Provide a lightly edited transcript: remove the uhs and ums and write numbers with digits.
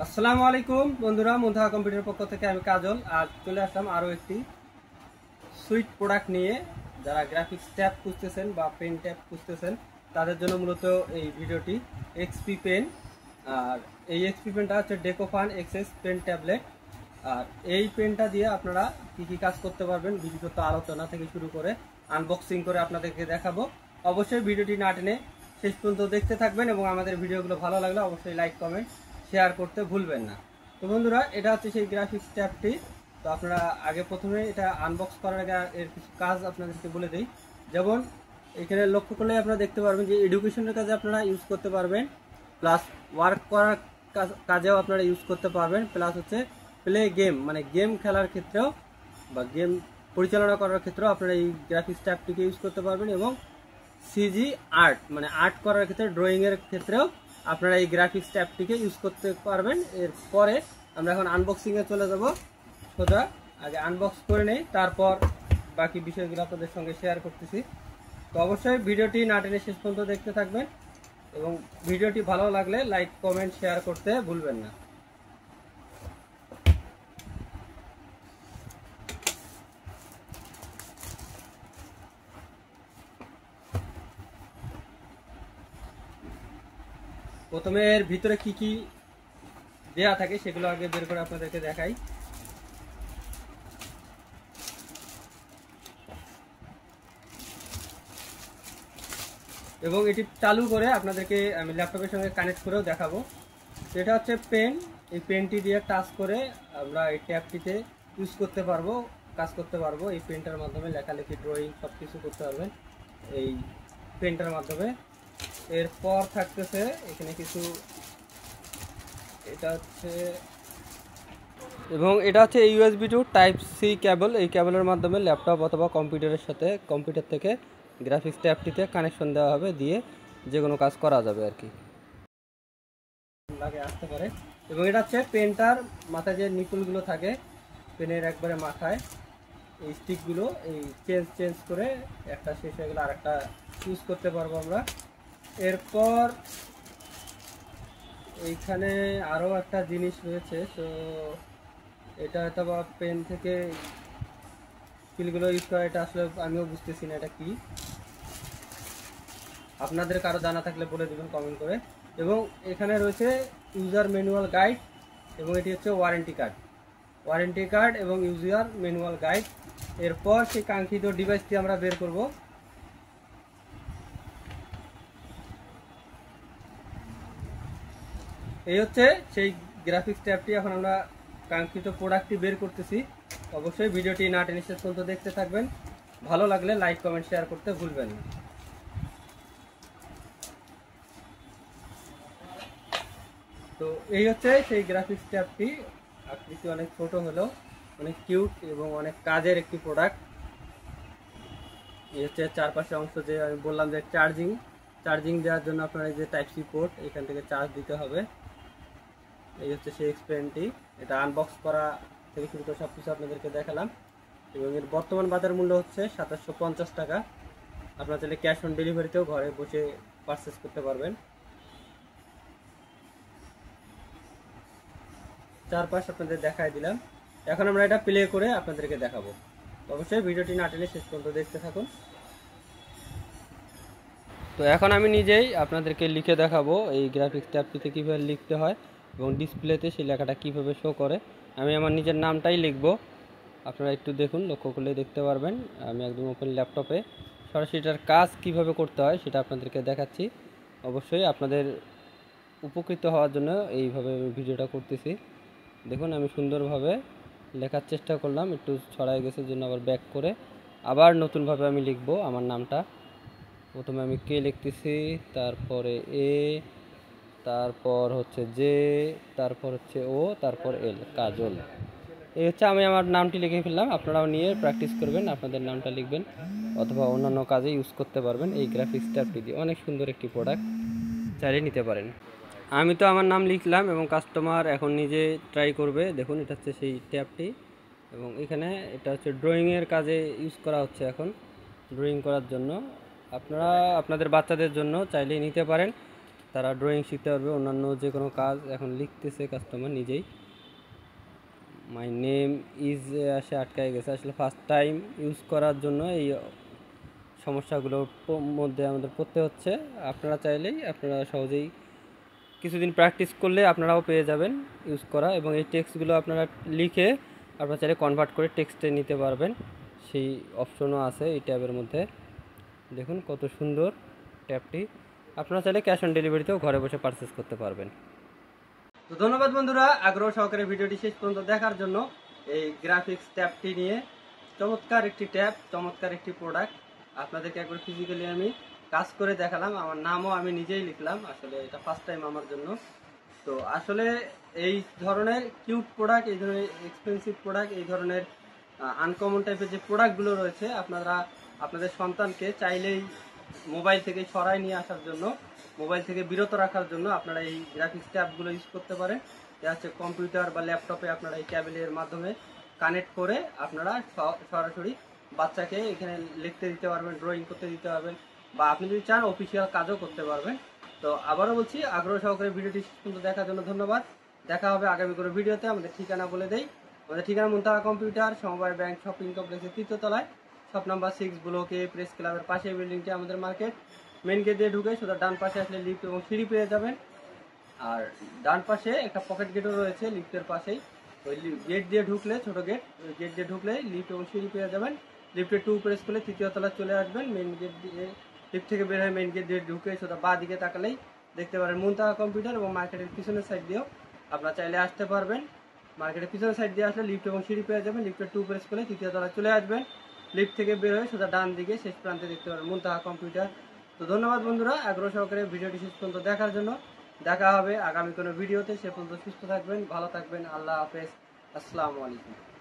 আসসালামু আলাইকুম বন্ধুরা, মুনতাহা কম্পিউটার পক্ষ থেকে আমি কাজল। আজ চলে আসলাম আরও একটি সুইট প্রোডাক্ট নিয়ে। যারা গ্রাফিক্স ট্যাব খুঁজতেছেন বা পেন ট্যাব খুঁজতেছেন তাদের জন্য মূলত এই ভিডিওটি। এক্সপি পেন, আর এই এক্সপি পেনটা হচ্ছে ডেকোফান এক্সএস পেন ট্যাবলেট। আর এই পেনটা দিয়ে আপনারা কী কী কাজ করতে পারবেন বিশেষত আলোচনা থেকে শুরু করে আনবক্সিং করে আপনাদেরকে দেখাবো। অবশ্যই ভিডিওটি না টেনে শেষ পর্যন্ত দেখতে থাকবেন এবং আমাদের ভিডিওগুলো ভালো লাগলে অবশ্যই লাইক কমেন্ট শেয়ার করতে ভুলবেন না। তো বন্ধুরা, এটা হচ্ছে সেই গ্রাফিক্স ট্যাবটি। তো আপনারা আগে প্রথমে এটা আনবক্স করার আগে এর কিছু কাজ আপনাদেরকে বলে দিই। যেমন এখানে লক্ষ্য করলে আপনারা দেখতে পারবেন যে এডুকেশনের কাজে আপনারা ইউজ করতে পারবেন, প্লাস ওয়ার্ক করার কাজেও আপনারা ইউজ করতে পারবেন, প্লাস হচ্ছে প্লে গেম মানে গেম খেলার ক্ষেত্রেও বা গেম পরিচালনা করার ক্ষেত্রেও আপনারা এই গ্রাফিক্স ট্যাবটিকে ইউজ করতে পারবেন। এবং সিজি আর্ট মানে আর্ট করার ক্ষেত্রে, ড্রয়িংয়ের ক্ষেত্রেও আপনারা এই গ্রাফিক্স ট্যাবটিকে ইউজ করতে পারবেন। এরপরে আমরা এখন আনবক্সিংয়ে চলে যাব। সোজা আগে আনবক্স করে নেই, তারপর বাকি বিষয়গুলো আপনাদের সঙ্গে শেয়ার করতেছি। তো অবশ্যই ভিডিওটি না টেনে শেষ পর্যন্ত দেখতে থাকবেন এবং ভিডিওটি ভালো লাগলে লাইক কমেন্ট শেয়ার করতে ভুলবেন না। প্রথমে এর ভিতরে কি কি দেয়া থাকে সেগুলো আগে বের করে আপনাদেরকে দেখাই। এবং এটি চালু করে আপনাদেরকে আমি ল্যাপটপের সঙ্গে কানেক্ট করেও দেখাবো। এটা হচ্ছে পেন। এই পেনটি দিয়ে টাচ করে আমরা এই ট্যাবটিতে ইউজ করতে পারবো, কাজ করতে পারবো। এই পেনটার মাধ্যমে লেখালেখি, ড্রয়িং সব কিছু করতে পারবেন এই পেনটার মাধ্যমে। এরপর থাকতেছে এখানে কিছু, এটা হচ্ছে এবং এটা হচ্ছে USB to type C cable. এই কেবলের মাধ্যমে ল্যাপটপ অথবা কম্পিউটারের সাথে, কম্পিউটার থেকে গ্রাফিক্স ট্যাবটিতে কানেকশন দেওয়া হবে, দিয়ে যে কোনো কাজ করা যাবে আর কি, লাগে আসতে পারে। এবং এটা হচ্ছে পেনটার মাথায় যে নিপুলগুলো থাকে পেনের একবারে মাথায়, এই স্টিকগুলো এই চেঞ্জ করে একটা শেষ হয়ে গেলে আর একটা ইউজ করতে পারবো আমরা। এরপর এইখানে আরও একটা জিনিস রয়েছে। তো এটা হয়তো বা পেন থেকে পিলগুলো ইউজ করা, এটা আসলে আমিও বুঝতেছি না এটা কি। আপনাদের কারো জানা থাকলে বলে দেবেন কমেন্ট করে। এবং এখানে রয়েছে ইউজার ম্যানুয়াল গাইড এবং এটি হচ্ছে ওয়ারেন্টি কার্ড এবং ইউজার ম্যানুয়াল গাইড। এরপর সেই কাঙ্ক্ষিত ডিভাইসটি আমরা বের করব। এই হচ্ছে সেই গ্রাফিক্স ট্যাবটি। এখন আমরা কাঙ্ক্ষিত প্রোডাক্টটি বের করতেছি। অবশ্যই ভিডিওটি না টেনে শেষ পর্যন্ত দেখতে থাকবেন। ভালো লাগলে লাইক কমেন্ট শেয়ার করতে ভুলবেন না। তো এই হচ্ছে সেই গ্রাফিক্স ট্যাবটি। আকৃতি অনেক ছোট হলেও অনেক কিউট এবং অনেক কাজের একটি প্রোডাক্ট। এই হচ্ছে চারপাশে অংশ, যে আমি বললাম যে চার্জিং দেওয়ার জন্য আপনার এই যে টাইপ সি পোর্ট, এখান থেকে চার্জ দিতে হবে। এই হচ্ছে সেই এক্সপেরিয়েন্টটি। এটা আনবক্স করা থেকে শুরু করে সব কিছু আপনাদেরকে দেখালাম। এবং এর বর্তমান বাজার মূল্য হচ্ছে 2750 টাকা। আপনারা চাইলে ক্যাশ অন ডেলিভারিতেও ঘরে বসে পারচেস করতে পারবেন। চারপাশ আপনাদের দেখাই দিলাম। এখন আমরা এটা প্লে করে আপনাদেরকে দেখাবো। অবশ্যই ভিডিওটি না টেনে শেষ পর্যন্ত দেখতে থাকুন। তো এখন আমি নিজেই আপনাদেরকে লিখে দেখাবো এই গ্রাফিক্স ট্যাবটিতে কীভাবে লিখতে হয় এবং ডিসপ্লেতে সেই লেখাটা কীভাবে শো করে। আমি আমার নিজের নামটাই লিখব। আপনারা একটু দেখুন, লক্ষ্য করলে দেখতে পারবেন আমি একদম ওপেন ল্যাপটপে সরাসরি এটার কাজ কীভাবে করতে হয় সেটা আপনাদেরকে দেখাচ্ছি। অবশ্যই আপনাদের উপকৃত হওয়ার জন্য এইভাবে ভিডিওটা করতেছি। দেখুন আমি সুন্দরভাবে লেখার চেষ্টা করলাম, একটু ছড়াই গেছে জন্য আবার ব্যাক করে আবার নতুনভাবে আমি লিখব আমার নামটা। প্রথমে আমি কে লিখতেছি, তারপরে এ, তারপর হচ্ছে জে, তারপর হচ্ছে ও, তারপর এল, কাজল। এই হচ্ছে আমি আমার নামটি লিখে ফেললাম। আপনারাও নিয়ে প্র্যাকটিস করবেন, আপনাদের নামটা লিখবেন অথবা অন্যান্য কাজে ইউজ করতে পারবেন। এই গ্রাফিক্স ট্যাবটি দিয়ে অনেক সুন্দর একটি প্রোডাক্ট, চাইলে নিতে পারেন। আমি তো আমার নাম লিখলাম এবং কাস্টমার এখন নিজে ট্রাই করবে। দেখুন এটা হচ্ছে সেই ট্যাবটি এবং এখানে এটা হচ্ছে ড্রয়িংয়ের কাজে ইউজ করা হচ্ছে। এখন ড্রয়িং করার জন্য আপনারা আপনাদের বাচ্চাদের জন্য চাইলেই নিতে পারেন। তারা ড্রয়িং শিখতে পারবে। অন্যান্য যে কোনো কাজ এখন লিখতেছে কাস্টমার নিজেই। মাই নেম ইজ আসে আটকায় গেছে, আসলে ফার্স্ট টাইম ইউজ করার জন্য এই সমস্যাগুলোর মধ্যে আমাদের পড়তে হচ্ছে। আপনারা চাইলেই আপনারা সহজেই কিছুদিন প্র্যাকটিস করলে আপনারাও পেয়ে যাবেন ইউজ করা, এবং এই টেক্সটগুলো আপনারা লিখে আপনারা চাইলে কনভার্ট করে টেক্সটে নিতে পারবেন, সেই অপশনও আছে এই ট্যাবের মধ্যে। দেখুন কত সুন্দর ট্যাবটি। আপনারা চাইলে ক্যাশ অন ডেলিভারিতেও ঘরে বসে পারচেস করতে পারবেন। তো ধন্যবাদ বন্ধুরা আগ্রহ সহকারে ভিডিওটি শেষ পর্যন্ত দেখার জন্য। এই গ্রাফিক্স ট্যাবটি নিয়ে চমৎকার একটি ট্যাব, চমৎকার একটি প্রোডাক্ট আপনাদেরকে একবার ফিজিক্যালি আমি কাজ করে দেখালাম। আমার নামও আমি নিজেই লিখলাম, আসলে এটা ফার্স্ট টাইম আমার জন্য। তো আসলে এই ধরনের কিউট প্রোডাক্ট, এই ধরনের এক্সপেন্সিভ প্রোডাক্ট, এই ধরনের আনকমন টাইপের যে প্রোডাক্টগুলো রয়েছে, আপনারা আপনাদের সন্তানকে চাইলেই মোবাইল থেকে সরাই নিয়ে আসার জন্য, মোবাইল থেকে বিরত রাখার জন্য আপনারা এই গ্রাফিক্স ট্যাবগুলো ইউজ করতে পারেন। এটা হচ্ছে কম্পিউটার বা ল্যাপটপে আপনারা এই ক্যাবেলের মাধ্যমে কানেক্ট করে আপনারা সরাসরি বাচ্চাকে এখানে লিখতে দিতে পারবেন, ড্রয়িং করতে দিতে পারবেন, বা আপনি যদি চান অফিসিয়াল কাজও করতে পারবেন। তো আবারও বলছি আগ্রহ সহকারে ভিডিওটি কিন্তু দেখার জন্য ধন্যবাদ। দেখা হবে আগামী কোনো ভিডিওতে। আমাদের ঠিকানা বলে দেই, আমাদের ঠিকানা মুনতাহা কম্পিউটার, সমবায় ব্যাংক শপিং কমপ্লেক্সের 3য় তলায়, শপ নাম্বার 6, ব্লকে প্রেস ক্লাবের পাশে বিল্ডিংটি আমাদের মার্কেট। মেন গেট দিয়ে ঢুকে সোজা ডান পাশে আসলে লিফট এবং সিঁড়ি পেয়ে যাবেন। আর ডান পাশে একটা পকেট গেটও রয়েছে লিফটের পাশেই, ওই গেট দিয়ে ঢুকলে, ছোট গেট, ওই গেট দিয়ে ঢুকলে লিফট এবং সিঁড়ি পেয়ে যাবেন। লিফটে 2 প্রেস করলে 3য় তলায় চলে আসবেন। মেন গেট দিয়ে লিফট থেকে বের হয়ে মেন গেট দিয়ে ঢুকে সোজা বাঁ দিকে তাকালেই দেখতে পারেন মুনতাহা কম্পিউটার, এবং মার্কেটের পিছনের সাইড দিয়েও আপনারা চাইলে আসতে পারবেন। মার্কেটের পিছনের সাইড দিয়ে আসলে লিফট এবং সিঁড়ি পেয়ে যাবেন। লিফটে 2 প্রেস করলে 3য় তলায় চলে আসবেন। লিফট থেকে বের হয়ে সোজা ডান দিকে শেষ প্রান্তে দেখতে পারেন মুনতাহা কম্পিউটার। তো ধন্যবাদ বন্ধুরা আগ্রহ সহকারে ভিডিওটি শেষ পর্যন্ত দেখার জন্য। দেখা হবে আগামী কোনো ভিডিওতে। সে পর্যন্ত সুস্থ থাকবেন, ভালো থাকবেন। আল্লাহ হাফেজ, আসসালামু আলাইকুম।